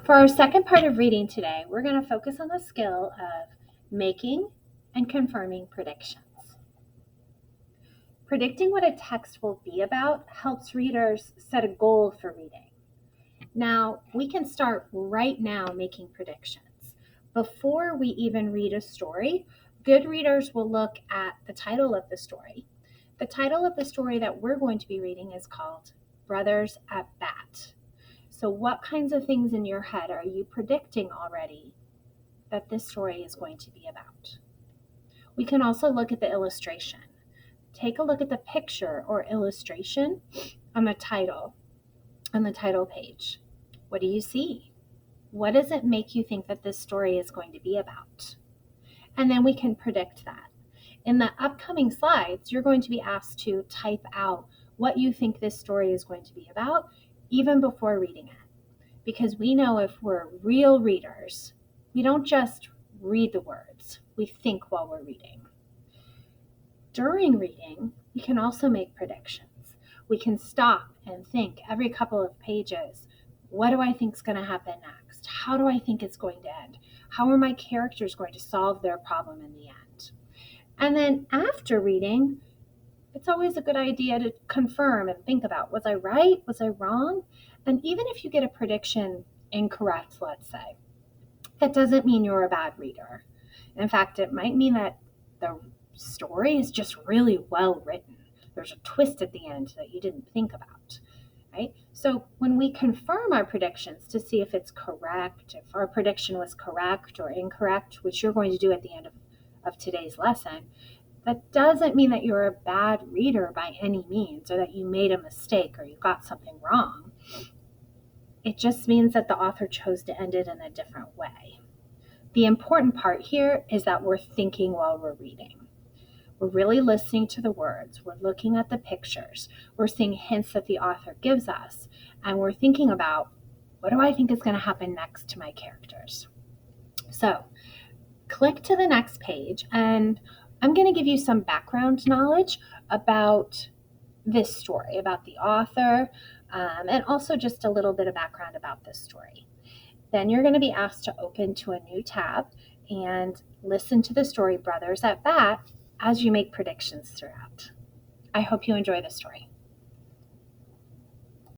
For our second part of reading today, we're going to focus on the skill of making and confirming predictions. Predicting what a text will be about helps readers set a goal for reading. Now, we can start right now making predictions. Before we even read a story, good readers will look at the title of the story. The title of the story that we're going to be reading is called Brothers at Bat. So what kinds of things in your head are you predicting already that this story is going to be about? We can also look at the illustration. Take a look at the picture or illustration on the title page. What do you see? What does it make you think that this story is going to be about? And then we can predict that. In the upcoming slides, you're going to be asked to type out what you think this story is going to be about, even before reading it. Because we know if we're real readers, we don't just read the words, we think while we're reading. During reading, we can also make predictions. We can stop and think every couple of pages, what do I think is going to happen next? How do I think it's going to end? How are my characters going to solve their problem in the end? And then after reading, it's always a good idea to confirm and think about, was I right? Was I wrong? And even if you get a prediction incorrect, let's say, that doesn't mean you're a bad reader. In fact, it might mean that the story is just really well written. There's a twist at the end that you didn't think about, right? So when we confirm our predictions to see if it's correct, if our prediction was correct or incorrect, which you're going to do at the end of today's lesson, that doesn't mean that you're a bad reader by any means, or that you made a mistake or you got something wrong. It just means that the author chose to end it in a different way. The important part here is that we're thinking while we're reading. We're really listening to the words. We're looking at the pictures. We're seeing hints that the author gives us. And we're thinking about, what do I think is going to happen next to my characters? So click to the next page, and I'm going to give you some background knowledge about this story, about the author, and also just a little bit of background about this story. Then you're going to be asked to open to a new tab and listen to the story Brothers at Bat as you make predictions throughout. I hope you enjoy the story.